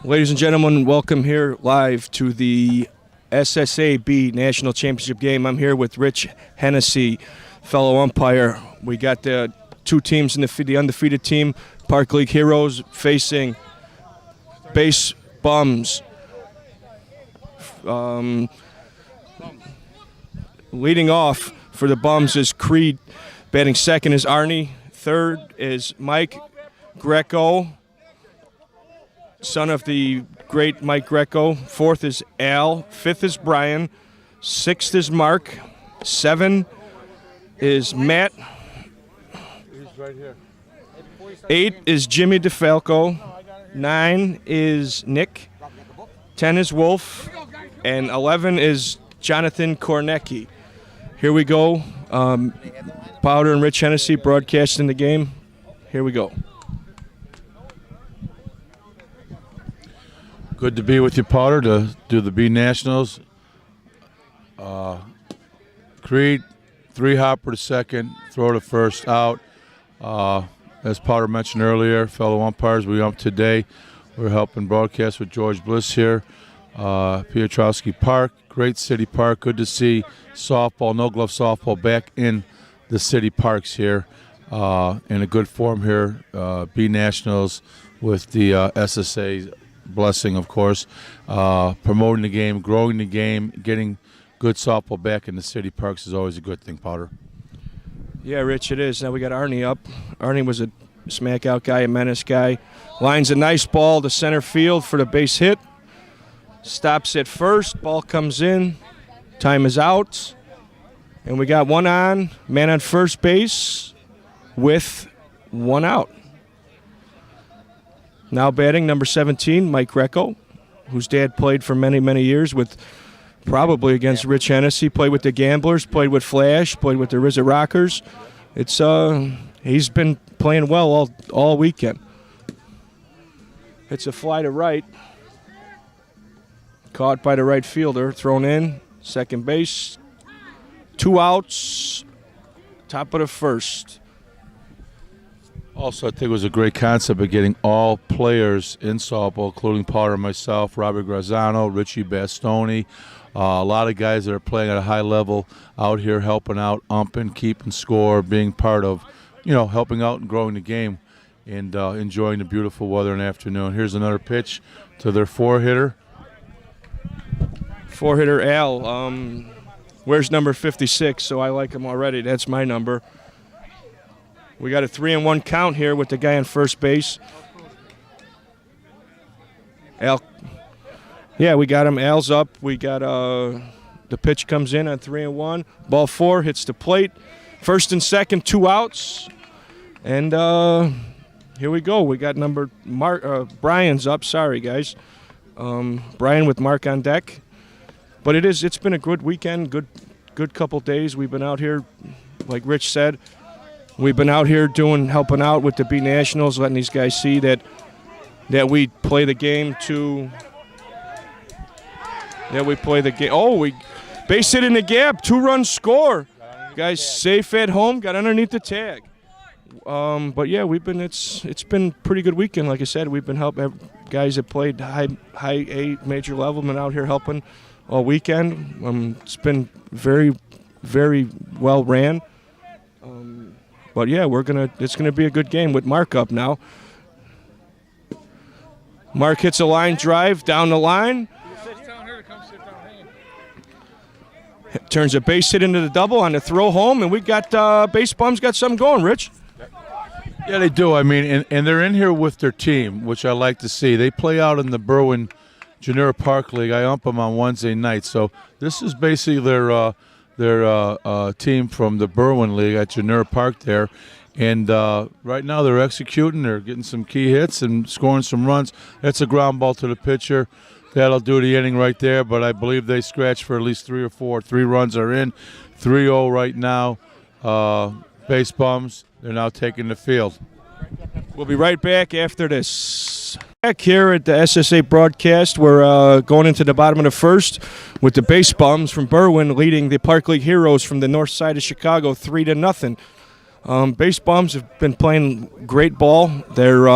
Ladies and gentlemen, welcome here live to the SSAB National Championship game. I'm here with Rich Hennessey, fellow umpire. We got the two teams in the undefeated team, Park League Heroes, facing Base Bums. Leading off for the Bums is Creed. Batting second is Arnie. Third is Mike Greco, son of the great Mike Greco. Fourth is Al. Fifth is Brian. Sixth is Mark. 7 is Matt. He's right here. 8 is Jimmy DeFalco. 9 is Nick. 10 is Wolf. And 11 is Jonathan Kornecki. Here we go. Powder and Rich Hennessey broadcasting the game. Here we go. Good to be with you, Powder, to do the B Nationals. Creed, 3-hopper to second, throw to first, out. As Powder mentioned earlier, fellow umpires, we ump today. We're helping broadcast with George Bliss here. Piotrowski Park, great city park. Good to see softball, no-glove softball back in the city parks here. In a good form here. B Nationals with the SSA blessing, of course. Promoting the game, growing the game, getting good softball back in the city parks is always a good thing, Powder. Yeah, Rich, it is. Now we got Arnie up. Arnie was a smack-out guy, a menace guy. Lines a nice ball to center field for the base hit. Stops at first. Ball comes in. Time is out. And we got one on. Man on first base with one out. Now batting, number 17, Mike Greco, whose dad played for many, many years with probably against Rich Hennessey. Played with the Gamblers, played with Flash, played with the RZA Rockers. It's he's been playing well all weekend. It's a fly to right. Caught by the right fielder, thrown in, second base. 2 outs, top of the first. Also, I think it was a great concept of getting all players in softball, including Powder and myself, Robert Grassano, Richie Bastoni, a lot of guys that are playing at a high level out here helping out, umping, keeping score, being part of, helping out and growing the game and enjoying the beautiful weather in the afternoon. Here's another pitch to their 4-hitter. 4-hitter Al. Where's number 56? So I like him already. That's my number. We got a 3-1 count here with the guy on first base. Al. Yeah, we got him. Al's up. We got the pitch comes in on 3-1. Ball 4 hits the plate. First and second, 2 outs. And here we go. We got number Brian's up. Sorry, guys. Brian with Mark on deck. But it's been a good weekend, good couple days. We've been out here, like Rich said, we've been out here helping out with the B Nationals, letting these guys see that we play the game to. Yeah, we play the game. Oh, we base hit in the gap, 2-run score. Guys safe at home, got underneath the tag. But yeah, it's been a pretty good weekend. Like I said, we've been helping guys that played high A major level, been out here helping all weekend. It's been very, very well ran. But yeah, it's gonna be a good game with Mark up now. Mark hits a line drive down the line. Turns a base hit into the double on the throw home, and we got Base Bums got something going, Rich. Yeah, they do. I mean, and they're in here with their team, which I like to see. They play out in the Berwyn Junior Park League. I ump them on Wednesday night. So this is basically their team from the Berwyn League at Junior Park there. And right now they're executing. They're getting some key hits and scoring some runs. That's a ground ball to the pitcher. That'll do the inning right there, but I believe they scratched for at least 3 or 4. 3 runs are in. 3-0 right now. Base Bums, they're now taking the field. We'll be right back after this. Back here at the SSA broadcast, we're going into the bottom of the first with the Base Bums from Berwyn leading the Park League Heroes from the north side of Chicago 3-0. Base Bums have been playing great ball. They're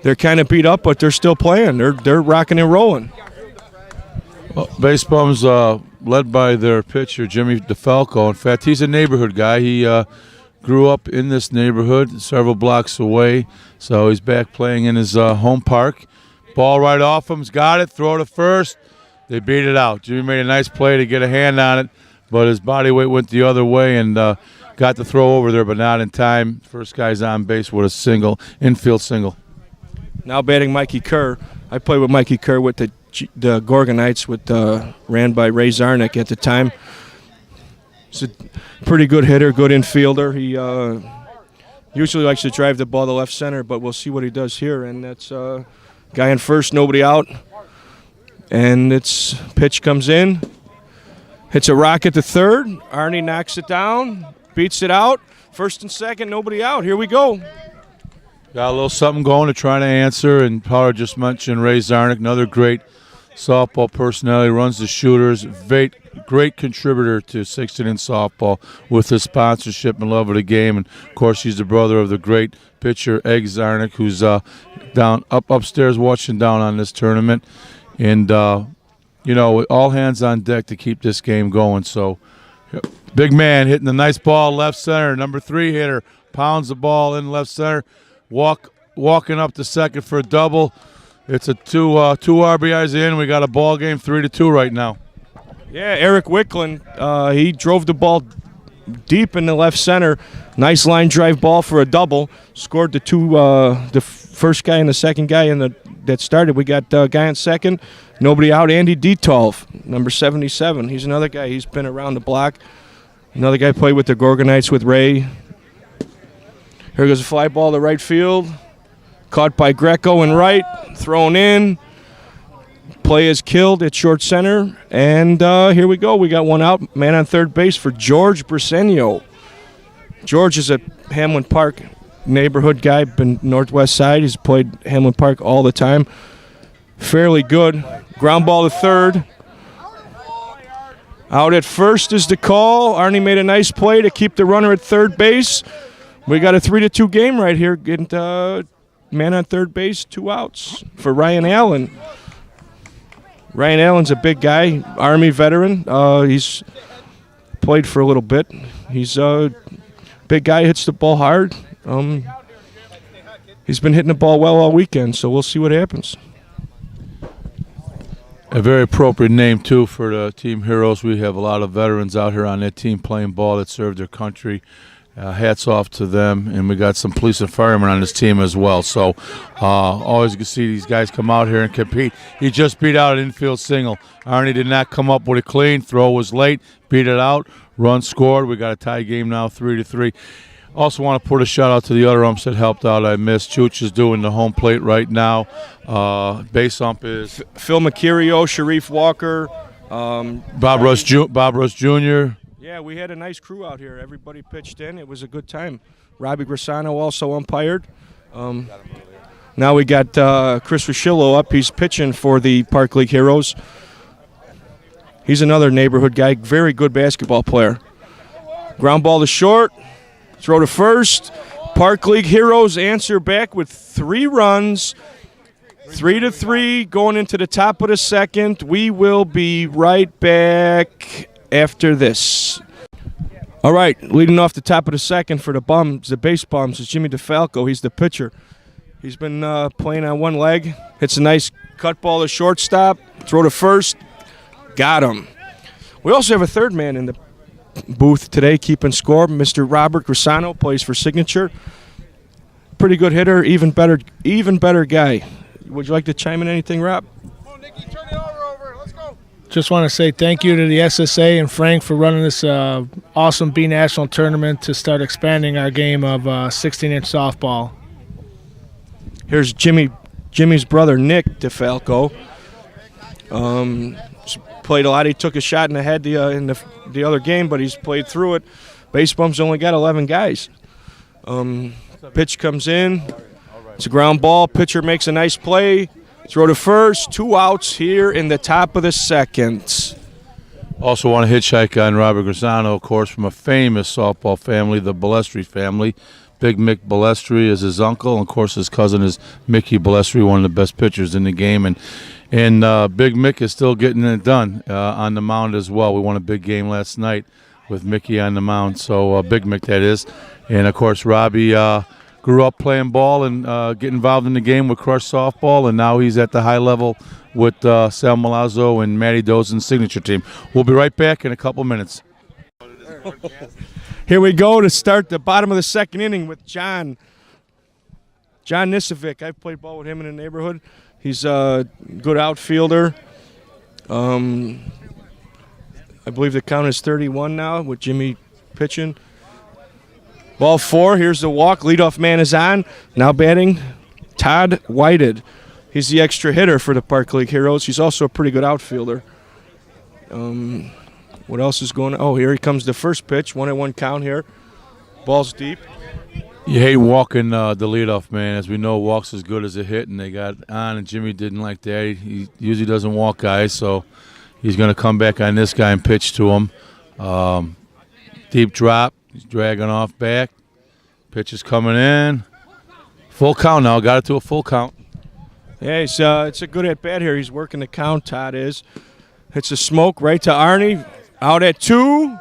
they're kind of beat up, but they're still playing. They're rocking and rolling. Well, Base Bums led by their pitcher, Jimmy DeFalco. In fact, he's a neighborhood guy. He grew up in this neighborhood several blocks away, so he's back playing in his home park. Ball right off him. He's got it. Throw to first. They beat it out. Jimmy made a nice play to get a hand on it, but his body weight went the other way and got the throw over there, but not in time. First guy's on base with a single, infield single. Now batting Mikey Kerr. I played with Mikey Kerr with the Gorgonites, ran by Ray Zarnick at the time. He's a pretty good hitter, good infielder. He usually likes to drive the ball to left center, but we'll see what he does here. And that's guy in first, nobody out. And its pitch comes in. Hits a rocket to third. Arnie knocks it down, beats it out. First and second, nobody out. Here we go. Got a little something going to try to answer, and Power just mentioned Ray Zarnick, another great softball personality, runs the shooters, great contributor to 16 in softball with his sponsorship and love of the game. And of course, he's the brother of the great pitcher Egg Zarnick, who's down upstairs watching down on this tournament. And you know, all hands on deck to keep this game going. So, big man hitting a nice ball left center. Number 3 hitter pounds the ball in left center. Walking up to second for a double. It's a two RBIs in. We got a ball game 3-2 right now. Yeah, Eric Wicklund, he drove the ball deep in the left center. Nice line drive ball for a double. Scored the first guy and the second guy that started. We got a guy on second. Nobody out. Andy Detolf, number 77. He's another guy. He's been around the block. Another guy played with the Gorgonites with Ray. Here goes a fly ball to right field. Caught by Greco in right. Thrown in. Play is killed at short center. And here we go. We got one out. Man on third base for George Briseño. George is a Hamlin Park neighborhood guy. Been Northwest Side. He's played Hamlin Park all the time. Fairly good. Ground ball to third. Out at first is the call. Arnie made a nice play to keep the runner at third base. We got a 3-2 game right here. Getting man on third base, 2 outs for Ryan Allen. Ryan Allen's a big guy, Army veteran. He's played for a little bit. He's a big guy, hits the ball hard. He's been hitting the ball well all weekend, so we'll see what happens. A very appropriate name, too, for the Team Heroes. We have a lot of veterans out here on that team playing ball that served their country. Hats off to them, and we got some police and firemen on this team as well. So always good to see these guys come out here and compete. He just beat out an infield single. Arnie did not come up with a clean. Throw was late. Beat it out. Run scored. We got a tie game now, 3-3. Also want to put a shout out to the other umps that helped out. I missed. Chooch is doing the home plate right now. Base ump is Phil Mercurio, Sharif Walker, Bob Rush Jr. Yeah, we had a nice crew out here. Everybody pitched in. It was a good time. Robbie Grassano also umpired. Now we got Chris Rochillo up. He's pitching for the Park League Heroes. He's another neighborhood guy. Very good basketball player. Ground ball to short. Throw to first. Park League Heroes answer back with 3 runs. 3-3 going into the top of the second. We will be right back after this. All right, leading off the top of the second for the base bums is Jimmy DeFalco. He's the pitcher. He's been playing on one leg. Hits a nice cut ball to shortstop. Throw to first. Got him. We also have a third man in the booth today keeping score. Mr. Robert Grassano plays for Signature. Pretty good hitter, even better guy. Would you like to chime in anything, Rob? Come on, Nicky, turn the order over. Let's go. Just want to say thank you to the SSA and Frank for running this awesome B-National tournament to start expanding our game of 16-inch softball. Here's Jimmy's brother, Nick DeFalco. Played a lot. He took a shot in the head in the other game, but he's played through it. Base bumps only got 11 guys. Pitch comes in. It's a ground ball. Pitcher makes a nice play. Throw to first. 2 outs here in the top of the second. Also want to hitchhike on Robert Grassano, of course, from a famous softball family, the Balestri family. Big Mick Balestri is his uncle, and of course his cousin is Mickey Balestri, one of the best pitchers in the game. And Big Mick is still getting it done on the mound as well. We won a big game last night with Mickey on the mound, so Big Mick that is. And of course Robbie grew up playing ball and getting involved in the game with Crush Softball, and now he's at the high level with Sal Malazzo and Matty Dozen's signature team. We'll be right back in a couple minutes. Here we go to start the bottom of the second inning with John Nisovic. I've played ball with him in the neighborhood. He's a good outfielder. I believe the count is 31 now with Jimmy pitching. Ball 4, here's the walk. Leadoff man is on. Now batting, Todd Whited. He's the extra hitter for the Park League Heroes. He's also a pretty good outfielder. What else is going on? Oh, here he comes the first pitch. 1-1 count here. Ball's deep. You hate walking the leadoff man. As we know, walks as good as a hit, and they got on, and Jimmy didn't like that. He usually doesn't walk guys, so he's going to come back on this guy and pitch to him. Deep drop. He's dragging off back. Pitch is coming in. Full count now. Got it to a full count. Yeah, it's a good at-bat here. He's working the count, Todd is. Hits a smoke right to Arnie. Out at 2.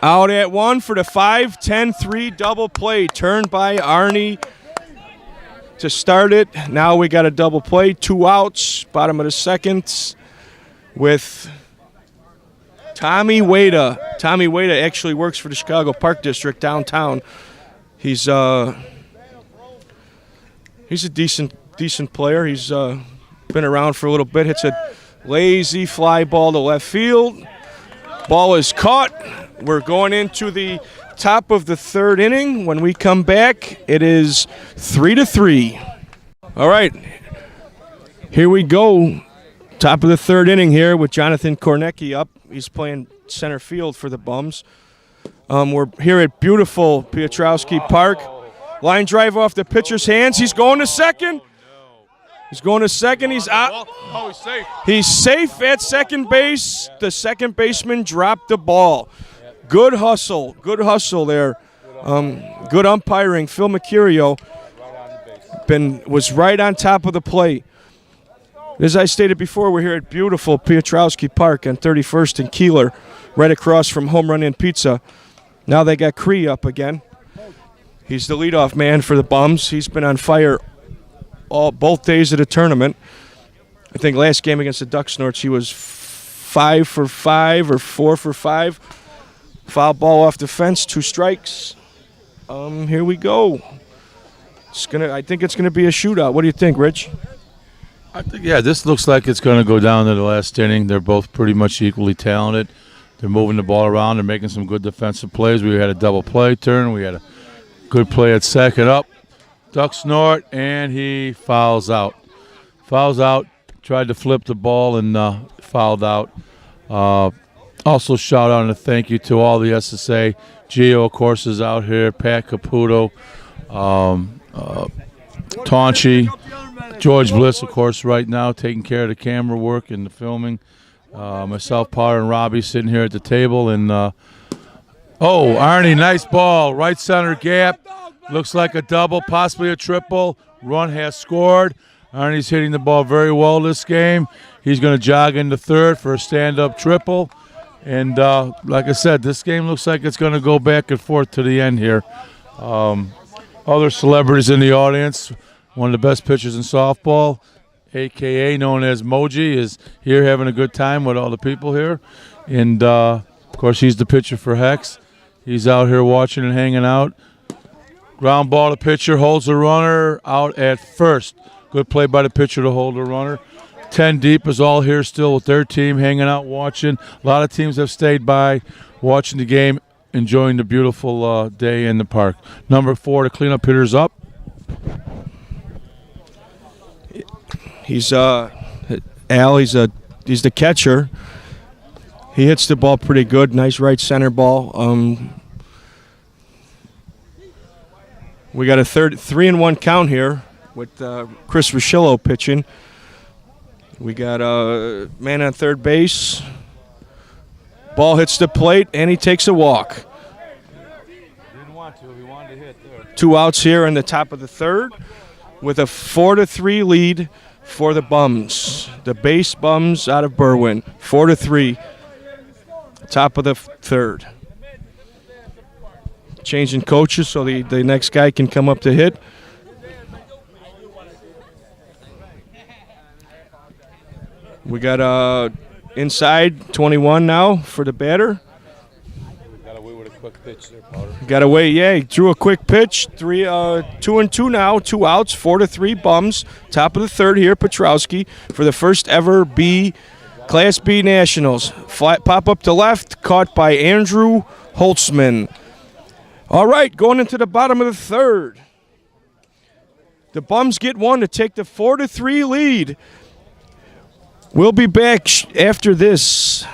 Out at 1 for the 5-10-3 double play. Turned by Arnie to start it. Now we got a double play. 2 outs. Bottom of the second with Tommy Wada. Tommy Wada actually works for the Chicago Park District downtown. He's a decent player. He's been around for a little bit. Hits a lazy fly ball to left field. Ball is caught. We're going into the top of the third inning. When we come back, it is 3-3. All right, here we go. Top of the third inning here with Jonathan Kornecki up. He's playing center field for the Bums. We're here at beautiful Piotrowski Park. Line drive off the pitcher's hands. He's going to second. He's going to second. He's out. Oh, he's safe. He's safe at second base. The second baseman dropped the ball. Good hustle. Good hustle there. Good umpiring. Phil Mercurio was right on top of the plate. As I stated before, we're here at beautiful Piotrowski Park on 31st and Keeler, right across from Home Run Inn Pizza. Now they got Cree up again. He's the leadoff man for the Bums. He's been on fire both days of the tournament. I think last game against the Duck Snorts he was 5 for 5 or 4 for 5. Foul ball off the fence, 2 strikes. Here we go. I think it's gonna be a shootout. What do you think, Rich? I think, yeah, this looks like it's going to go down to the last inning. They're both pretty much equally talented. They're moving the ball around. They're making some good defensive plays. We had a double play turn. We had a good play at second up. Duck snort, and he fouls out. Fouls out. Tried to flip the ball and fouled out. Also shout out and a thank you to all the SSA. Gio, of course, is out here. Pat Caputo. Taunchi. George Bliss, of course, right now taking care of the camera work and the filming. Myself, Potter, and Robbie sitting here at the table. And Arnie, nice ball. Right center gap. Looks like a double, possibly a triple. Run has scored. Arnie's hitting the ball very well this game. He's going to jog into third for a stand-up triple. And like I said, this game looks like it's going to go back and forth to the end here. Other celebrities in the audience. One of the best pitchers in softball, a.k.a. known as Moji, is here having a good time with all the people here. And, of course, he's the pitcher for Hex. He's out here watching and hanging out. Ground ball to pitcher, holds the runner out at first. Good play by the pitcher to hold the runner. 10 deep is all here still with their team hanging out watching. A lot of teams have stayed by watching the game, enjoying the beautiful day in the park. Number 4, the cleanup hitter's up. He's Al. He's the catcher. He hits the ball pretty good. Nice right center ball. We got a 3-1 count here with Chris Rosillo pitching. We got a man on third base. Ball hits the plate and he takes a walk. Didn't want to. He wanted to hit there. 2 outs here in the top of the third with a 4-3 lead for the Bums. The base Bums out of Berwyn. 4-3. Top of the third. Changing coaches so the next guy can come up to hit. We got inside 21 now for the batter. Got away with a quick pitch there, Powder. Got away, yeah. He threw a quick pitch. 2-2 now. 2 outs. 4-3 Bums. Top of the third here. Piotrowski for the first ever Class B Nationals. Flat pop up to left. Caught by Andrew Holtzman. All right, going into the bottom of the third. The Bums get one to take the 4-3 lead. We'll be back after this.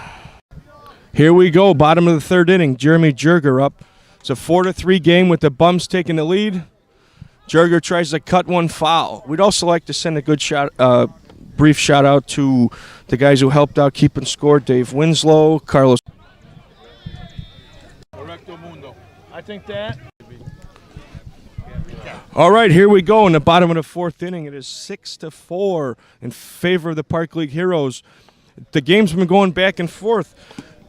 Here we go, bottom of the third inning. Jeremy Jerger up. It's a 4-3 game with the Bums taking the lead. Jerger tries to cut one foul. We'd also like to send a good brief shout out to the guys who helped out keeping score. Dave Winslow, Carlos. I think that. All right, here we go in the bottom of the fourth inning. It is 6-4 in favor of the Park League Heroes. The game's been going back and forth.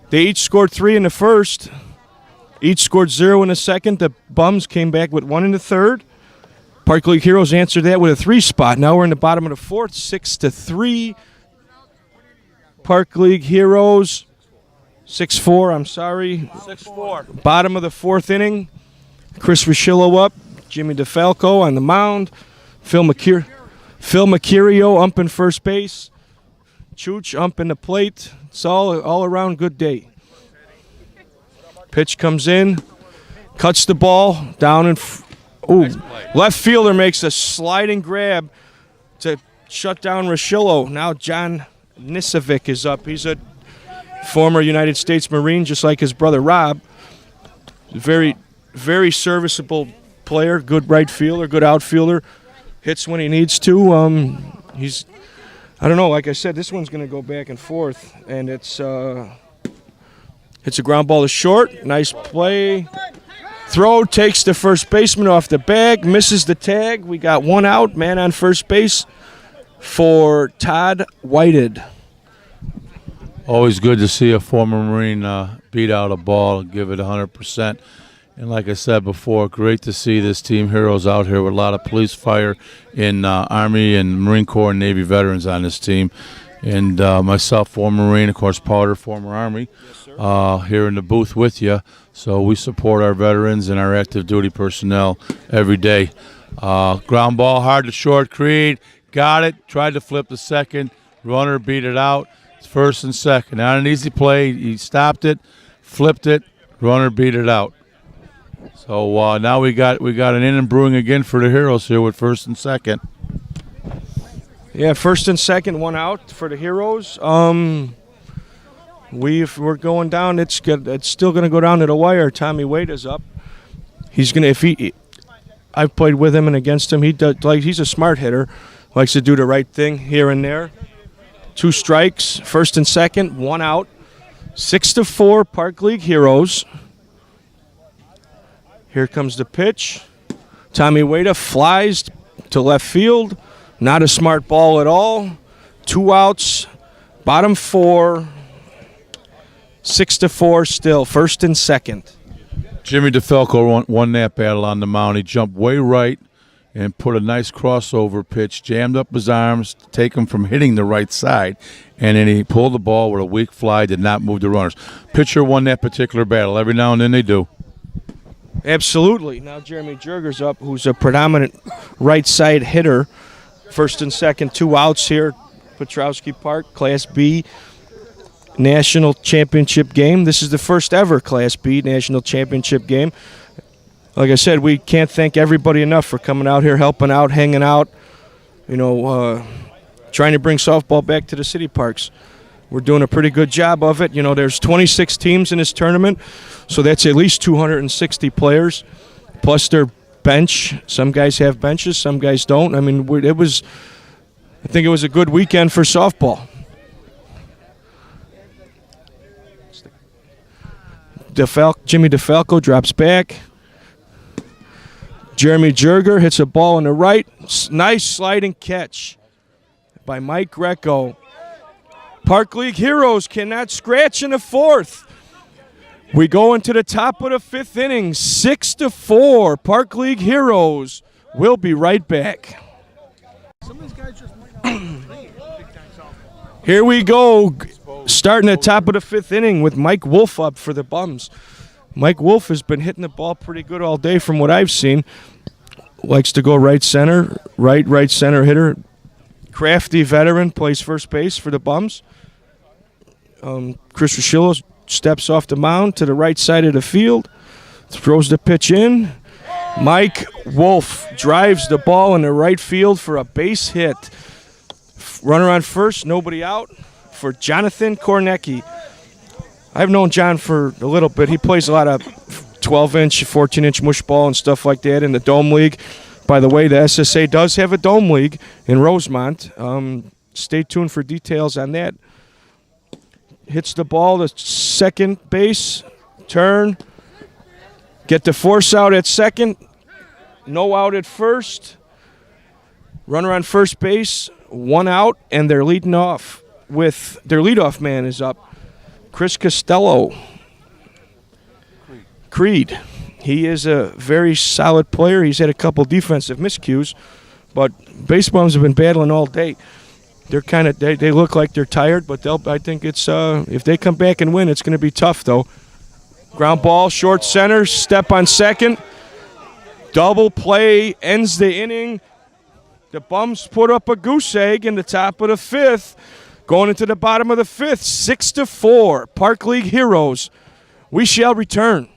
They each scored 3 in the first. Each scored 0 in the second. The Bums came back with 1 in the third. Park League Heroes answered that with a 3 spot. Now we're in the bottom of the fourth, 6-3. Park League Heroes, 6-4, I'm sorry. 6-4. Bottom of the fourth inning. Chris Rosillo up. Jimmy DeFalco on the mound. Phil Mercurio umping first base. Chooch umping the plate. It's all around good day. Pitch comes in. Cuts the ball down in. Left fielder makes a sliding grab to shut down Rosillo. Now John Nisevic is up. He's a former United States Marine, just like his brother Rob. Very, very serviceable player, good right fielder, good outfielder. Hits when he needs to. He's, I don't know, like I said, this one's going to go back and forth, and it's a ground ball to short. Nice play. Throw takes the first baseman off the bag, misses the tag. We got 1 out, man on first base for Todd Whited. Always good to see a former Marine beat out a ball and give it 100%. And like I said before, great to see this team Heroes out here with a lot of police, fire, and Army and Marine Corps and Navy veterans on this team. And myself, former Marine, of course, Powder, former Army, here in the booth with you. So we support our veterans and our active duty personnel every day. Ground ball, hard to short. Creed got it, tried to flip the second. Runner beat it out. It's first and second. Not an easy play. He stopped it, flipped it. Runner beat it out. So now we got an inning brewing again for the Heroes here with first and second. Yeah, first and second, 1 out for the Heroes. We're going down. It's still going to go down to the wire. Tommy Wade is up. He's gonna I've played with him and against him. He's a smart hitter. Likes to do the right thing here and there. 2 strikes, first and second, 1 out. 6-4 Park League Heroes. Here comes the pitch. Tommy Wade flies to left field. Not a smart ball at all. 2 outs. Bottom 4. 6-4 still. First and second. Jimmy DeFalco won that battle on the mound. He jumped way right and put a nice crossover pitch, jammed up his arms to take him from hitting the right side, and then he pulled the ball with a weak fly, did not move the runners. Pitcher won that particular battle. Every now and then they do. Absolutely. Now Jeremy Jerger's up, who's a predominant right side hitter. First and second, 2 outs here. Piotrowski Park, Class B National Championship game. This is the first ever Class B National Championship game. Like I said, we can't thank everybody enough for coming out here, helping out, hanging out, trying to bring softball back to the city parks. We're doing a pretty good job of it. There's 26 teams in this tournament, so that's at least 260 players, plus their bench. Some guys have benches, some guys don't. I mean, I think it was a good weekend for softball. Jimmy DeFalco drops back. Jeremy Jerger hits a ball in the right. Nice sliding catch by Mike Greco. Park League Heroes cannot scratch in the fourth. We go into the top of the fifth inning, 6-4. Park League Heroes. We'll be right back. Here we go, starting at top of the fifth inning with Mike Wolf up for the Bums. Mike Wolf has been hitting the ball pretty good all day from what I've seen. Likes to go right center, right center hitter. Crafty veteran, plays first base for the Bums. Chris Rosillo steps off the mound to the right side of the field, throws the pitch in. Mike Wolf drives the ball in the right field for a base hit. Runner on first, nobody out for Jonathan Kornecki. I've known John for a little bit. He plays a lot of 12-inch, 14-inch mush ball and stuff like that in the Dome League. By the way, the SSA does have a Dome League in Rosemont. Stay tuned for details on that. Hits the ball to second base, turn, get the force out at second, no out at first. Runner on first base, one out, and they're leading off with their leadoff man is up, Chris Costello. Creed. He is a very solid player. He's had a couple defensive miscues, but base bums have been battling all day. They're kind of they look like they're tired, but I think it's if they come back and win, it's going to be tough though. Ground ball, short center, step on second, double play ends the inning. The Bums put up a goose egg in the top of the fifth, going into the bottom of the fifth, 6-4. Park League Heroes. We shall return.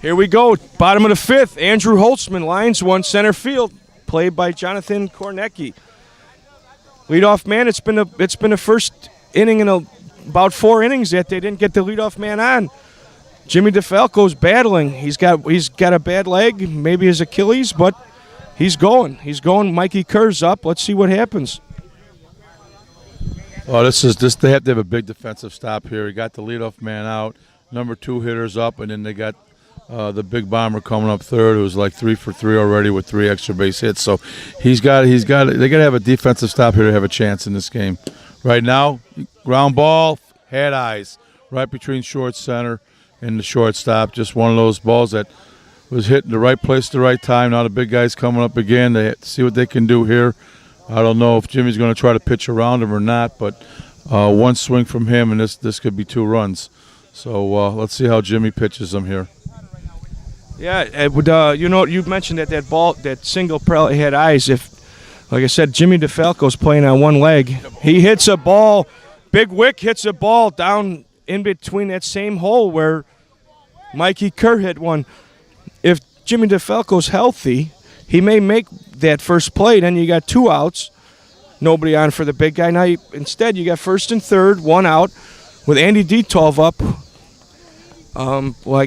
Here we go, bottom of the fifth. Andrew Holtzman lines one center field, played by Jonathan Kornecki. Leadoff man. It's been the first inning in about 4 innings that they didn't get the leadoff man on. Jimmy DeFalco's battling. He's got a bad leg, maybe his Achilles, but he's going. Mikey Kerr's up. Let's see what happens. Oh, they have to have a big defensive stop here. He got the leadoff man out, number 2 hitters up, and then they got the big bomber coming up third, who was like 3 for 3 already with 3 extra base hits. So they got to have a defensive stop here to have a chance in this game. Right now, ground ball, head eyes, right between short center and the shortstop. Just one of those balls that was hit in the right place at the right time. Now the big guy's coming up again. They have to see what they can do here. I don't know if Jimmy's going to try to pitch around him or not, but one swing from him and this could be 2 runs. So let's see how Jimmy pitches them here. Yeah, you mentioned that ball, that single probably had eyes. If, like I said, Jimmy DeFalco's playing on one leg, he hits a ball. Big Wick hits a ball down in between that same hole where Mikey Kerr hit one. If Jimmy DeFalco's healthy, he may make that first play. Then you got 2 outs, nobody on for the big guy. Now instead you got first and third, 1 out, with Andy Detolf up.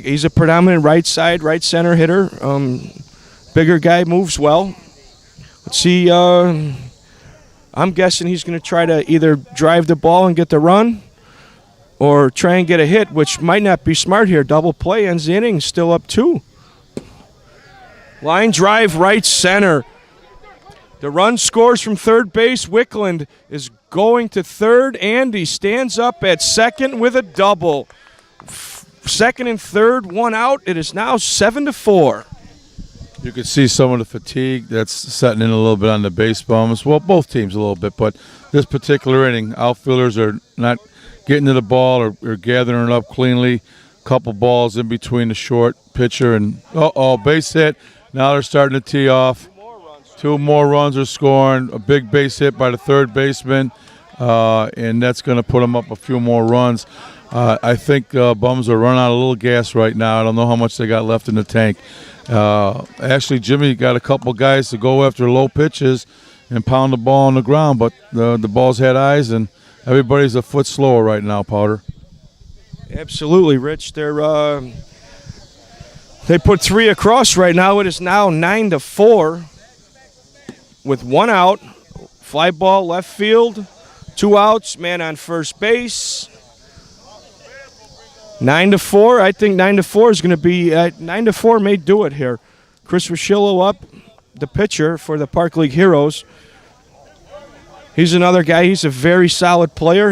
He's a predominant right side, right center hitter. Bigger guy, moves well. Let's see. I'm guessing he's going to try to either drive the ball and get the run, or try and get a hit, which might not be smart here. Double play ends the inning, still up 2. Line drive, right center. The run scores from third base. Wickland is going to third. Andy stands up at second with a double. Second and third, 1 out. It is now 7-4. You can see some of the fatigue that's setting in a little bit on the base bums. Well, both teams a little bit, but this particular inning, outfielders are not getting to the ball or gathering it up cleanly. Couple balls in between the short pitcher and base hit. Now they're starting to tee off. 2 more runs are scoring. A big base hit by the third baseman, and that's going to put them up a few more runs. I think Bums are running out of a little gas right now. I don't know how much they got left in the tank. Actually, Jimmy got a couple guys to go after low pitches and pound the ball on the ground, but the ball's had eyes, and everybody's a foot slower right now, Powder. Absolutely, Rich. They put 3 across right now. It is now 9-4 with 1 out. Fly ball left field, 2 outs, man on first base. 9-4. I think 9-4 is going to be 9-4 may do it here. Chris Rosillo up, the pitcher for the Park League Heroes. He's another guy. He's a very solid player.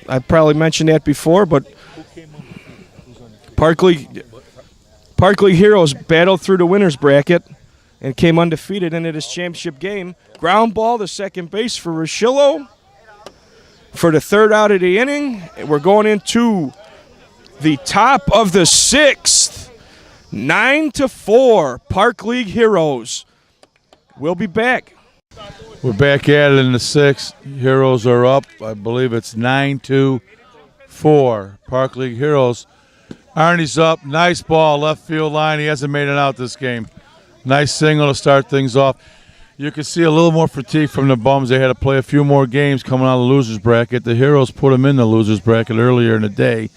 I probably mentioned that before, but Park League Heroes battled through the winners bracket and came undefeated into this championship game. Ground ball to second base for Rosillo for the third out of the inning. We're going into the top of the sixth. 9-4, Park League Heroes. We'll be back. We're back at it in the sixth. Heroes are up. I believe it's 9-4. Park League Heroes. Arnie's up. Nice ball, left field line. He hasn't made it out this game. Nice single to start things off. You can see a little more fatigue from the bums. They had to play a few more games coming out of the losers bracket. The Heroes put them in the losers bracket earlier in the day,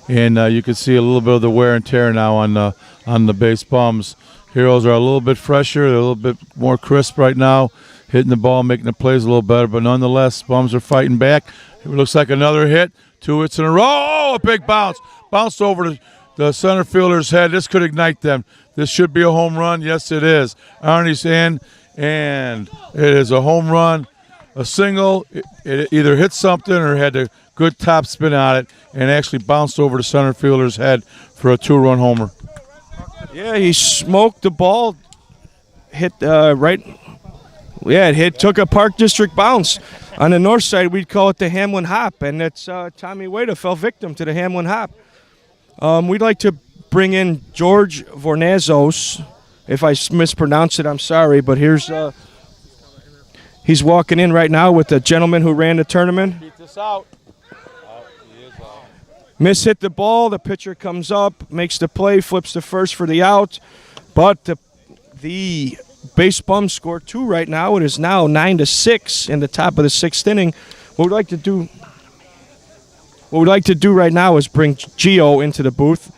and you can see a little bit of the wear and tear now on the base bums. Heroes are a little bit fresher. They're a little bit more crisp right now, hitting the ball, making the plays a little better. But nonetheless, bums are fighting back. It looks like another hit. 2 hits in a row. Oh, a big bounce. Bounced over the center fielder's head. This could ignite them. This should be a home run. Yes, it is. Arnie's in, and it is a home run. A single. It either hit something or had a good top spin on it and actually bounced over the center fielder's head for a 2-run homer. Yeah, he smoked the ball, hit right. Yeah, took a Park District bounce. On the north side, we'd call it the Hamlin Hop, and it's Tommy Wada fell victim to the Hamlin Hop. We'd like to bring in George Vornazos. If I mispronounce it, I'm sorry, but he's walking in right now with the gentleman who ran the tournament. Keep this out. Miss hit the ball. The pitcher comes up, makes the play, flips to first for the out. But the base bum score 2 right now. It is now 9-6 in the top of the sixth inning. What we'd like to do right now is bring Gio into the booth.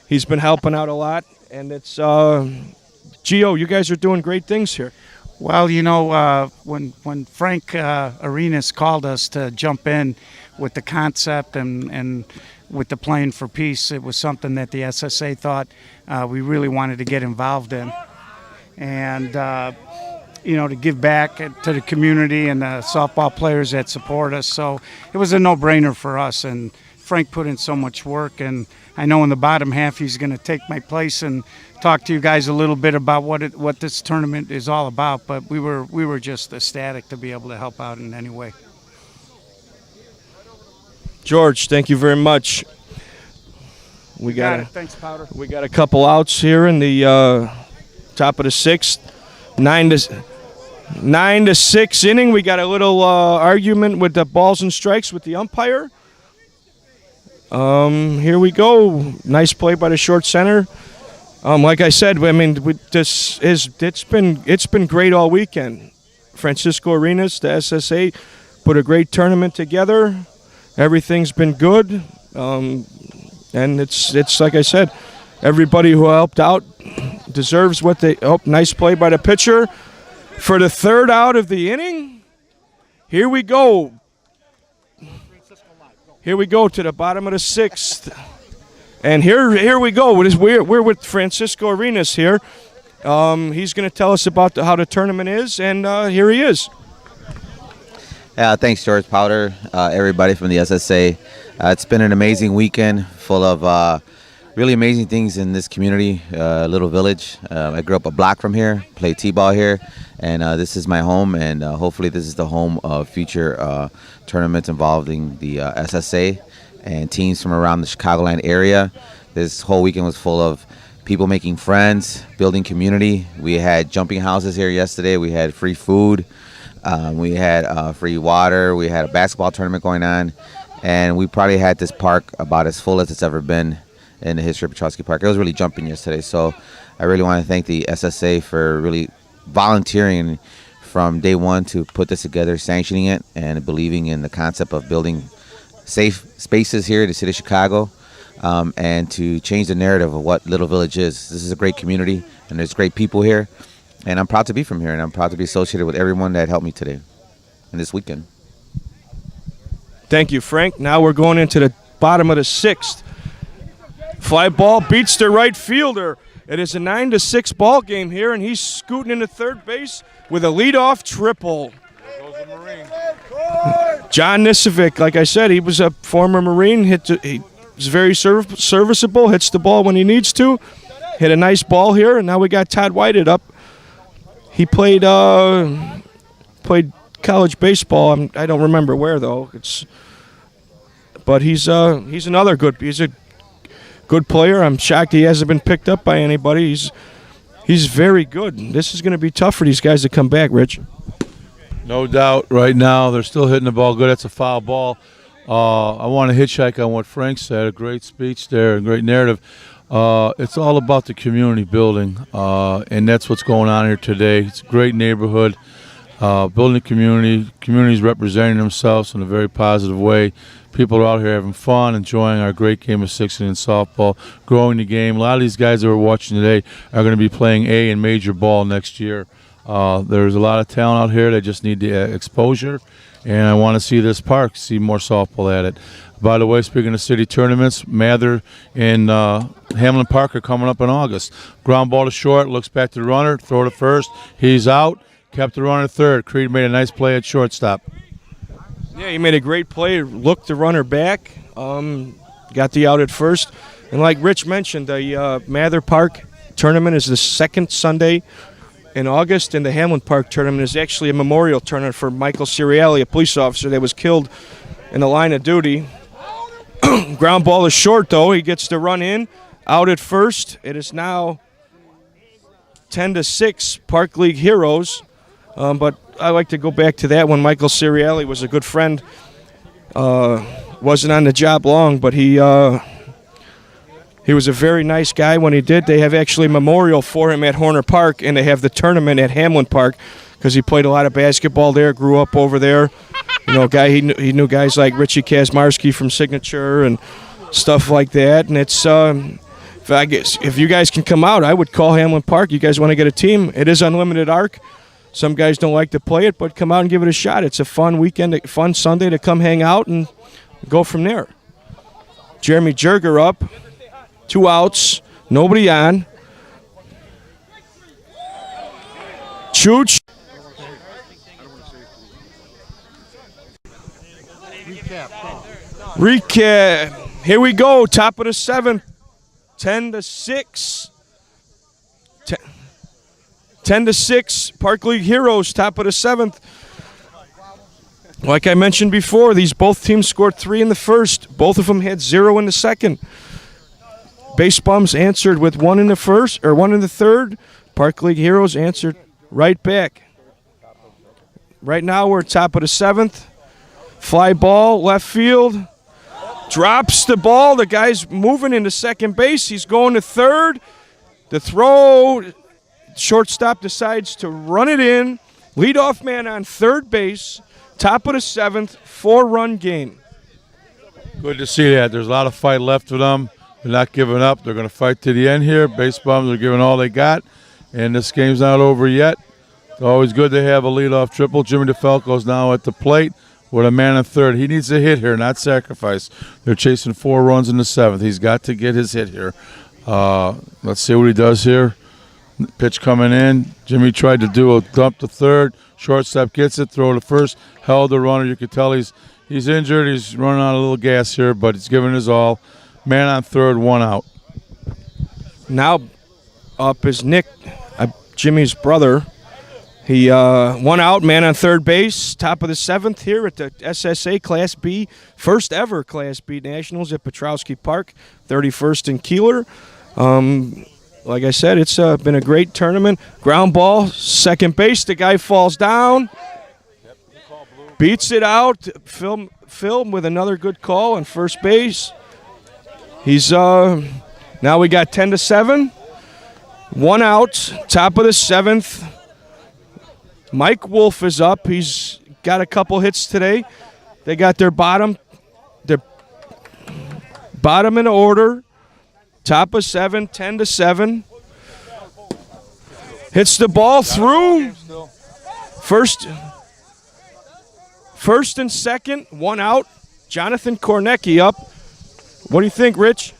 He's been helping out a lot, and it's Gio. You guys are doing great things here. Well, you know, when Frank Arenas called us to jump in with the concept and with the Playing for Peace, it was something that the SSA thought we really wanted to get involved in. And, you know, to give back to the community and the softball players that support us. So it was a no-brainer for us. And Frank put in so much work. And I know in the bottom half he's going to take my place and talk to you guys a little bit about what this tournament is all about. But we were just ecstatic to be able to help out in any way. George, thank you very much. We got it. Thanks, Powder. We got a couple outs here in the top of the sixth. 9-6 inning. We got a little argument with the balls and strikes with the umpire. Here we go. Nice play by the short center. Like I said, I mean, it's been great all weekend. Francisco Arenas, the SSA, put a great tournament together. Everything's been good, and it's like I said, everybody who helped out deserves what they. Oh, nice play by the pitcher for the third out of the inning. Here we go. Here we go to the bottom of the sixth, and here we go. We're with Francisco Arenas here. He's going to tell us about how the tournament is, and here he is. Thanks, George, Powder, everybody from the SSA. It's been an amazing weekend full of really amazing things in this community, little village. I grew up a block from here, played t-ball here, and this is my home, and hopefully this is the home of future tournaments involving the SSA and teams from around the Chicagoland area. This whole weekend was full of people making friends, building community. We had jumping houses here yesterday. We had free food. We had free water. We had a basketball tournament going on, and we probably had this park about as full as it's ever been in the history of Piotrowski Park. It was really jumping yesterday, so I really want to thank the SSA for really volunteering from day one to put this together, sanctioning it, and believing in the concept of building safe spaces here in the city of Chicago, and to change the narrative of what Little Village is. This is a great community, and there's great people here. And I'm proud to be from here, and I'm proud to be associated with everyone that helped me today and this weekend. Thank you, Frank. Now we're going into the bottom of the sixth. Fly ball beats the right fielder. It is a 9-6 ball game here, and he's scooting into third base with a leadoff triple. John Nisovic, like I said, he was a former Marine. He was very serviceable, hits the ball when he needs to. Hit a nice ball here, and now we got Todd Whited up. He played college baseball. I don't remember where though. But he's another good. He's a good player. I'm shocked he hasn't been picked up by anybody. He's very good. This is going to be tough for these guys to come back, Rich. No doubt. Right now, they're still hitting the ball good. That's a foul ball. I want to hitchhike on what Frank said. A great speech there, a great narrative. It's all about the community building, and that's what's going on here today. It's a great neighborhood, building a community. Communities representing themselves in a very positive way. People are out here having fun, enjoying our great game of 6 inning softball, growing the game. A lot of these guys that we're watching today are going to be playing A and major ball next year. There's a lot of talent out here. They just need the exposure, and I want to see this park, see more softball at it. By the way, speaking of city tournaments, Mather and Hamlin Park are coming up in August. Ground ball to short, looks back to the runner, throw to first. He's out, kept the runner third. Creed made a nice play at shortstop. Yeah, he made a great play, looked the runner back, got the out at first. And like Rich mentioned, the Mather Park tournament is the second Sunday in August, and the Hamlin Park tournament is actually a memorial tournament for Michael Cirielli, a police officer that was killed in the line of duty. Ground ball is short, though. He gets the run in, out at first. It is now 10-6 Park League Heroes. But I like to go back to that when Michael Cirielli was a good friend. Wasn't on the job long, but he was a very nice guy when he did. They have actually a memorial for him at Horner Park, and they have the tournament at Hamlin Park because he played a lot of basketball there, grew up over there. You know, he knew guys like Richie Kazmarski from Signature and stuff like that. And it's if you guys can come out, I would call Hamlin Park. You guys want to get a team? It is unlimited arc. Some guys don't like to play it, but come out and give it a shot. It's a fun weekend, a fun Sunday to come hang out and go from there. Jeremy Jerger up, 2 outs, nobody on. Chooch. Recap. Here we go. Top of the 7th. 10-6. 10-6. Park League Heroes. Top of the 7th. Like I mentioned before, both teams scored 3 in the first. Both of them had 0 in the second. Base bums answered with 1 in the first or 1 in the third. Park League Heroes answered right back. Right now we're top of the 7th. Fly ball, left field. Drops the ball. The guy's moving into second base. He's going to third. The throw, shortstop decides to run it in. Leadoff man on third base. Top of the 7th, 4-run game. Good to see that. There's a lot of fight left for them. They're not giving up. They're going to fight to the end here. Base bums are giving all they got, and this game's not over yet. It's always good to have a leadoff triple. Jimmy DeFalco's now at the plate with a man in third. He needs a hit here, not sacrifice. They're chasing 4 runs in the 7th. He's got to get his hit here. Let's see what he does here. Pitch coming in. Jimmy tried to do a dump to third. Shortstop gets it, throw to first. Held the runner. You can tell he's injured. He's running out a little gas here, but he's giving his all. Man on third, 1 out. Now up is Nick, Jimmy's brother. He 1 out, man on third base. Top of the 7th here at the SSA Class B. First ever Class B Nationals at Piotrowski Park. 31st in Keeler. Like I said, it's been a great tournament. Ground ball, second base. The guy falls down. Beats it out. Film with another good call on first base. He's now we got 10-7. 1 out. Top of the 7th. Mike Wolf is up. He's got a couple hits today. They got their bottom in order. Top of 7, 10-7. Hits the ball through. First and second, 1 out. Jonathan Kornecki up. What do you think, Rich?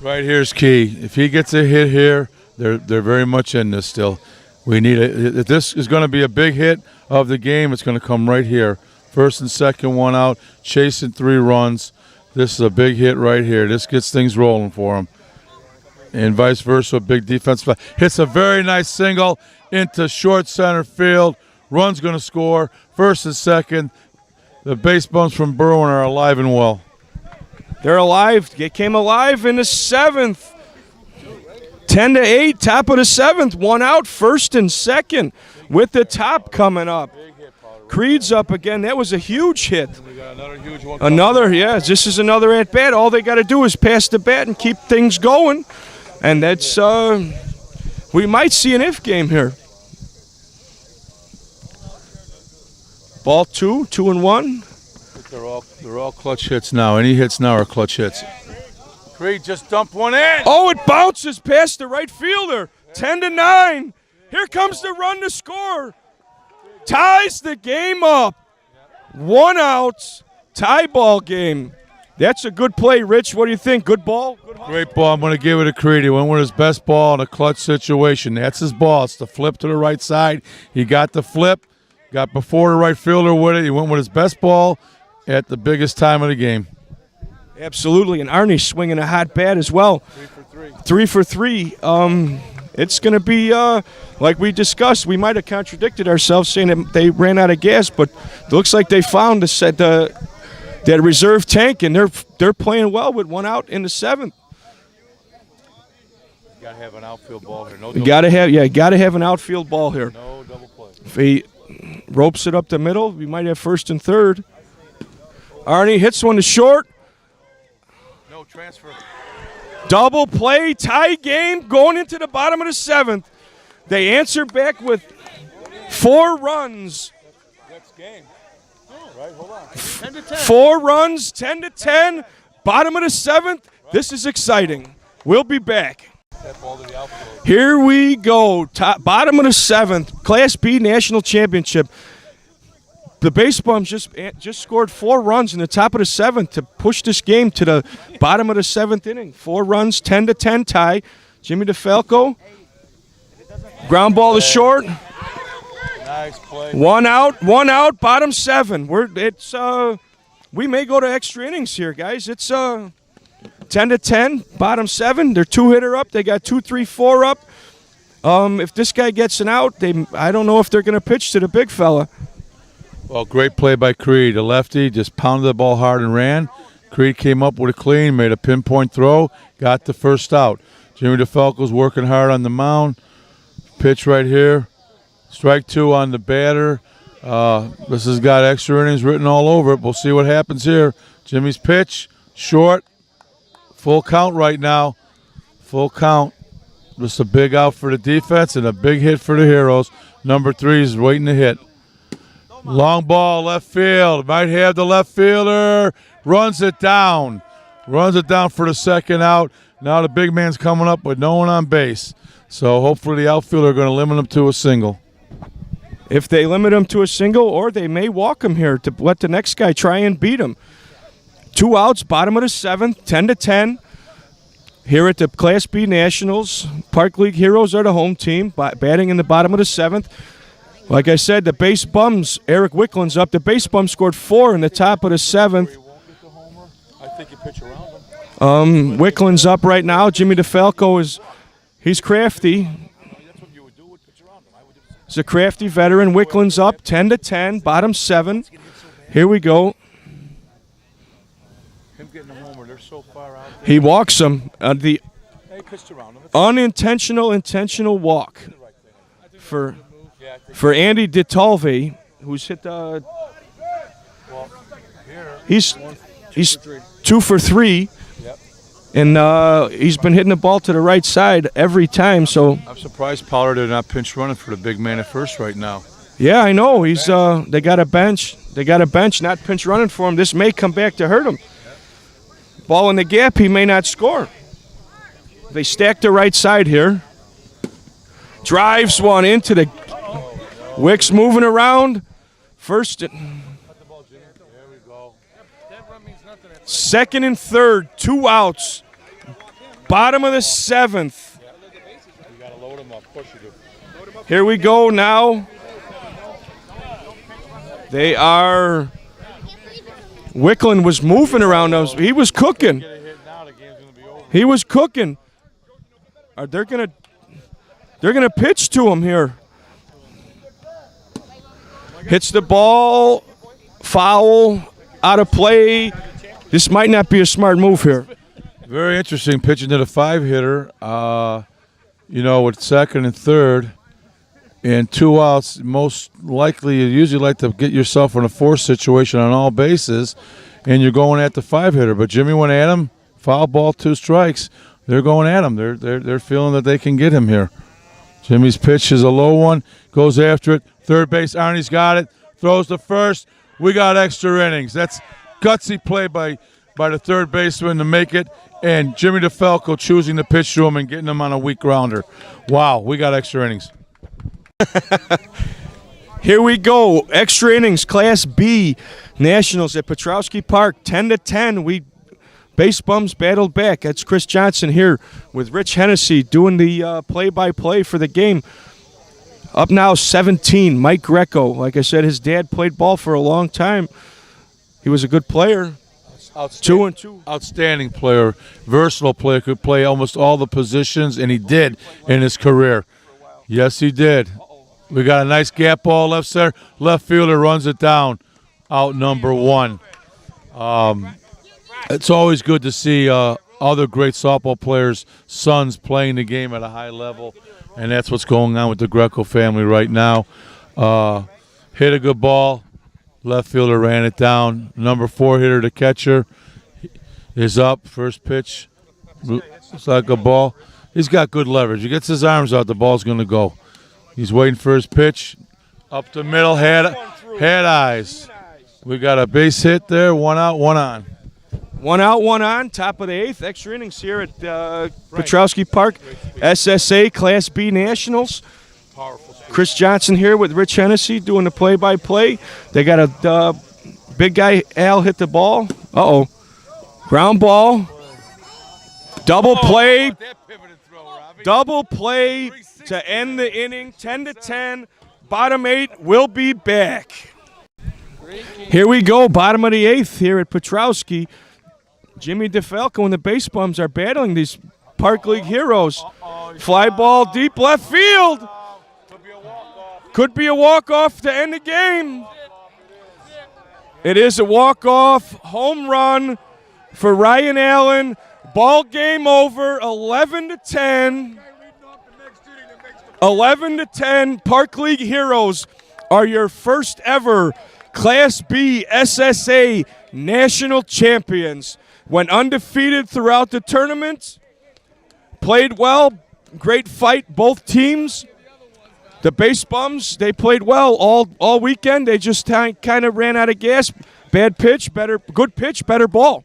Right here's key. If he gets a hit here, they're very much in this still. We need it. If this is going to be a big hit of the game, it's going to come right here. First and second, one out, chasing 3 runs. This is a big hit right here. This gets things rolling for him. And vice versa, big defense. Hits a very nice single into short center field. Run's going to score. First and second. The base bumps from Berwyn are alive and well. They're alive. They came alive in the 7th. 10-8, top of the 7th. One out, first and second with the top coming up. Creed's up again. That was a huge hit. Another, yeah, this is another at-bat. All they got to do is pass the bat and keep things going. And that's, we might see an if game here. Ball 2, 2-1. They're all clutch hits now. Any hits now are clutch hits. Creed just dumped one in. Oh, it bounces past the right fielder. 10-9. Here comes the run to score. Ties the game up. 1 out. Tie ball game. That's a good play, Rich. What do you think? Good ball? Good Great ball. I'm going to give it to Creed. He went with his best ball in a clutch situation. That's his ball. It's the flip to the right side. He got the flip. Got before the right fielder with it. He went with his best ball at the biggest time of the game. Absolutely. And Arnie's swinging a hot bat as well. 3 for 3. It's going to be, like we discussed, we might have contradicted ourselves saying that they ran out of gas, but it looks like they found that reserve tank, and they're playing well with 1 out in the 7th. You got to have an outfield ball here. You got to have an outfield ball here. No double play. If he ropes it up the middle, we might have first and third. Arnie hits one to short. No transfer. Double play, tie game, going into the bottom of the 7th. They answer back with 4 runs. That's game. Right, hold on. 4 runs, 10-10, bottom of the 7th. This is exciting. We'll be back. Here we go. Bottom of the 7th, Class B National Championship. The Base Bums just scored 4 runs in the top of the 7th to push this game to the bottom of the 7th inning. 4 runs, 10-10 tie. Jimmy DeFalco, ground ball to short. Nice play. 1 out, bottom 7. We may go to extra innings here, guys. It's 10-10, bottom 7. They're 2-hitter up. They got 2, 3, 4 up. If this guy gets an out, I don't know if they're going to pitch to the big fella. Well, great play by Creed. The lefty just pounded the ball hard and ran. Creed came up with a clean, made a pinpoint throw, got the first out. Jimmy DeFalco's working hard on the mound. Pitch right here. Strike 2 on the batter. This has got extra innings written all over it. We'll see what happens here. Jimmy's pitch, short. Full count right now. Full count. Just a big out for the defense and a big hit for the Heroes. Number 3 is waiting to hit. Long ball, left field. Might have the left fielder. Runs it down. Runs it down for the second out. Now the big man's coming up with no one on base. So hopefully the outfielder are going to limit him to a single. If they limit him to a single, or they may walk him here to let the next guy try and beat him. 2 outs, bottom of the 7th, 10-10. Here at the Class B Nationals, Park League Heroes are the home team, batting in the bottom of the 7th. Like I said, the Base Bums, Eric Wickland's up. The Base Bums scored 4 in the top of the 7th. I think you pitch around him. Wickland's up right now. Jimmy DeFalco he's crafty. He's a crafty veteran. Wickland's up, 10-10, bottom 7. Here we go. Him getting a homer, they're so far out there. He walks him. The unintentional intentional walk for Andy DeTalve, who's hit he's 2 for 3. And he's been hitting the ball to the right side every time. So I'm surprised Pollard did not pinch running for the big man at first right now. Yeah, I know. He's they got a bench. They got a bench, not pinch running for him. This may come back to hurt him. Ball in the gap, he may not score. They stack the right side here. Drives one into the Wicks moving around. First, second and third, 2 outs. Bottom of the 7th. Here we go now. They are. Wickland was moving around us. He was cooking. He was cooking. They're gonna pitch to him here. Hits the ball, foul, out of play. This might not be a smart move here. Very interesting pitching to the 5-hitter. With second and third and 2 outs, most likely you usually like to get yourself in a force situation on all bases, and you're going at the 5-hitter. But Jimmy went at him, foul ball, 2 strikes. They're going at him. They're feeling that they can get him here. Jimmy's pitch is a low one, goes after it. Third base, Arnie's got it, throws to first. We got extra innings. That's gutsy play by the third baseman to make it, and Jimmy DeFalco choosing to pitch to him and getting him on a weak grounder. Wow, we got extra innings. Here we go, extra innings, Class B Nationals at Piotrowski Park, 10-10. Base bums battled back. That's Chris Johnson here with Rich Hennessey doing the play-by-play for the game. Up now 17, Mike Greco. Like I said, his dad played ball for a long time. He was a good player. 2-2. Outstanding player, versatile player, could play almost all the positions, and he did in his career. Yes, he did. We got a nice gap ball left center. Left fielder runs it down. Out number 1. It's always good to see other great softball players' sons playing the game at a high level, and that's what's going on with the Greco family right now. Hit a good ball. Left fielder ran it down. Number 4 hitter, the catcher, is up. First pitch. It's like a ball. He's got good leverage. He gets his arms out, the ball's going to go. He's waiting for his pitch. Up the middle, had eyes. We got a base hit there. 1 out, 1 on. 1 out, 1 on. Top of the 8th. Extra innings here at Piotrowski Park. SSA Class B Nationals. Chris Johnson here with Rich Hennessey doing the play-by-play. They got a big guy, Al, hit the ball. Uh-oh. Ground ball. Double play. Double play to end the inning. 10-10. Bottom 8 will be back. Here we go. Bottom of the 8th here at Piotrowski. Jimmy DeFalco and the base bums are battling these Park League heroes. Fly ball deep left field. Could be a walk-off to end the game. It is a walk-off home run for Ryan Allen. Ball game over, 11-10. 11-10. Park League heroes are your first ever Class B SSA national champions. Went undefeated throughout the tournament. Played well. Great fight, both teams. The base bums, they played well all weekend. They just kind of ran out of gas. Bad pitch, good pitch, better ball.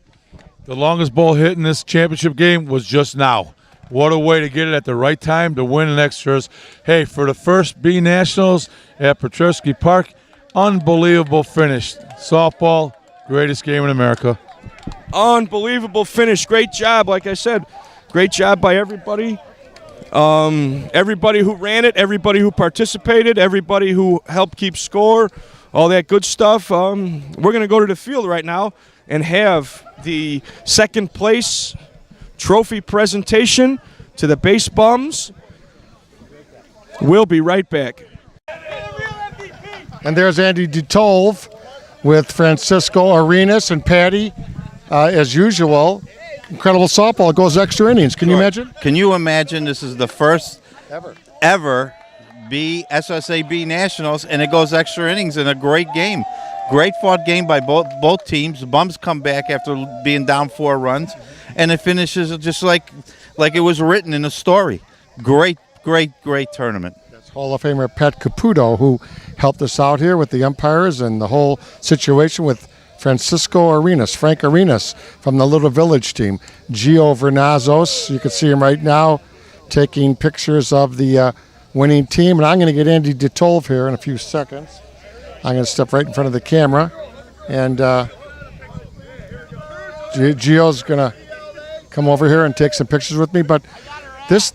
The longest ball hit in this championship game was just now. What a way to get it at the right time to win in extras. Hey, for the first B Nationals at Piotrowski Park, unbelievable finish. Softball, greatest game in America. Unbelievable finish. Great job, like I said. Great job by everybody. Everybody who ran it, everybody who participated, everybody who helped keep score, all that good stuff. We're going to go to the field right now and have the second place trophy presentation to the base bums. We'll be right back. And there's Andy DeTolve with Francisco Arenas and Patty, as usual. Incredible softball. It goes extra innings. Can you imagine? Can you imagine this is the first ever SSA B Nationals, and it goes extra innings in a great game. Great fought game by both teams. The Bums come back after being down 4 runs, and it finishes just like it was written in a story. Great tournament. That's Hall of Famer Pat Caputo, who helped us out here with the umpires and the whole situation with Francisco Arenas, Frank Arenas from the Little Village team. Gio Vernazos, you can see him right now taking pictures of the winning team. And I'm going to get Andy DeTolve here in a few seconds. I'm going to step right in front of the camera. And Gio's going to come over here and take some pictures with me. But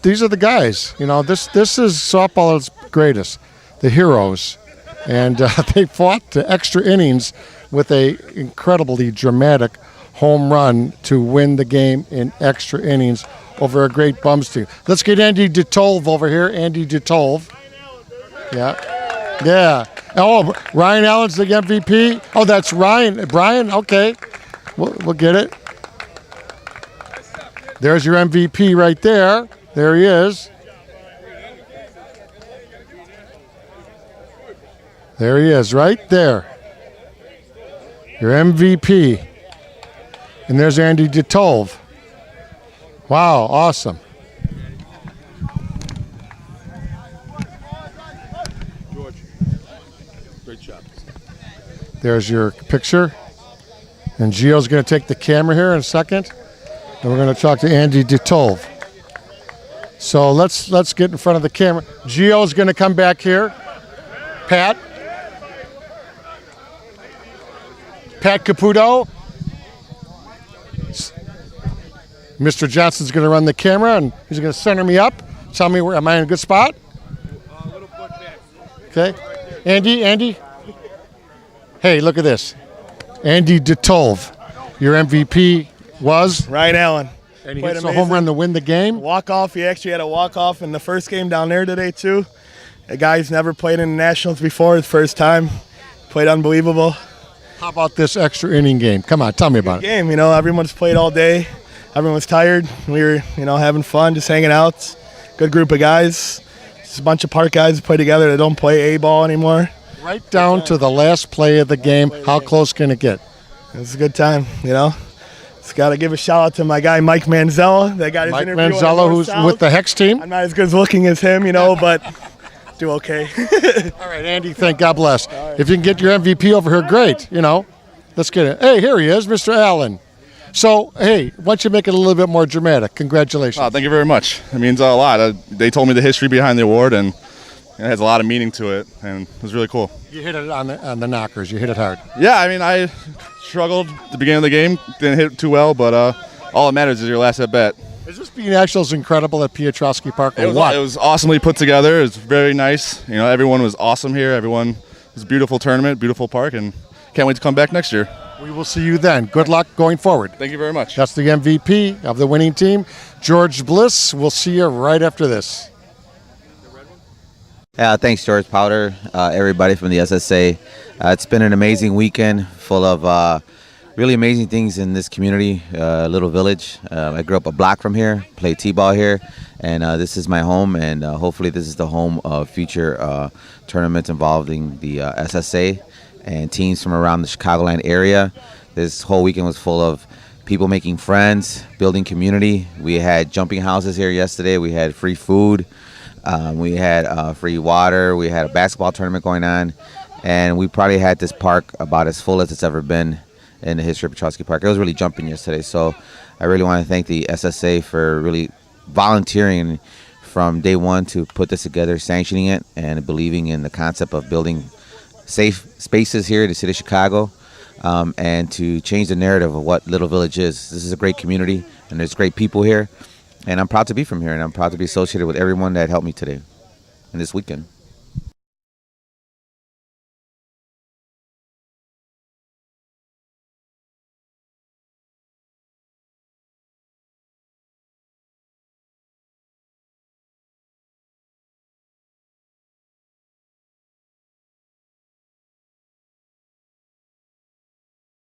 these are the guys. You know, this is softball at its greatest, the heroes. And they fought to extra innings with a incredibly dramatic home run to win the game in extra innings over a great Bums team. Let's get Andy DeTolve over here. Andy DeTolve. Yeah. Yeah. Oh, Ryan Allen's the MVP. Oh, that's Ryan. Brian, okay. We'll get it. There's your MVP right there. There he is. There he is, right there. Your MVP. And there's Andy DeTolve. Wow, awesome. George, great job. There's your picture. And Gio's going to take the camera here in a second. And we're going to talk to Andy DeTolve. So let's get in front of the camera. Gio's going to come back here. Pat Caputo. Mr. Johnson's going to run the camera, and he's going to center me up. Tell me, am I in a good spot? A little foot back. Okay. Andy. Hey, look at this. Andy DeTolve, your MVP was? Ryan Allen. And he Played hits a amazing. home run to win the game. Walk-off. He actually had a walk-off in the first game down there today, too. A guy who's never played in the Nationals before, his first time. Played unbelievable. How about this extra inning game? Come on, tell me about it. Game, you know, everyone's played all day. Everyone was tired. We were, having fun, just hanging out. Good group of guys. Just a bunch of park guys that play together that don't play A-ball anymore. Right down to the last play of the game. How close can it get? It was a good time, Just got to give a shout out to my guy Mike Manzella. That got his Mike interview on Manzella, North who's South. with the Hex team. I'm not as good as looking as him, but do okay. All right, Andy, thank God bless. If you can get your MVP over here, great. Let's get it. Hey, here he is, Mr. Allen. So, hey, why don't you make it a little bit more dramatic? Congratulations. Oh, thank you very much. It means a lot. They told me the history behind the award, and it has a lot of meaning to it, and it was really cool. You hit it on the knockers. You hit it hard. Yeah, I struggled at the beginning of the game, didn't hit it too well, but all that matters is your last at bat. Is this being Nationals incredible at Piotrowski Park? It was awesomely put together. It was very nice. Everyone was awesome here. It was a beautiful tournament, beautiful park, and can't wait to come back next year. We will see you then. Good luck going forward. Thank you very much. That's the MVP of the winning team, George Bliss. We'll see you right after this. Thanks, George Powder, everybody from the SSA. It's been an amazing weekend full of really amazing things in this community, little village. I grew up a block from here, played t-ball here, and this is my home, and hopefully this is the home of future tournaments involving the SSA and teams from around the Chicagoland area. This whole weekend was full of people making friends, building community. We had jumping houses here yesterday. We had free food. We had free water. We had a basketball tournament going on. And we probably had this park about as full as it's ever been in the history of Piotrowski Park. It was really jumping yesterday. So I really want to thank the SSA for really volunteering from day one to put this together, sanctioning it, and believing in the concept of building safe spaces here in the city of Chicago, and to change the narrative of what Little Village is. This is a great community, and there's great people here, and I'm proud to be from here, and I'm proud to be associated with everyone that helped me today and this weekend.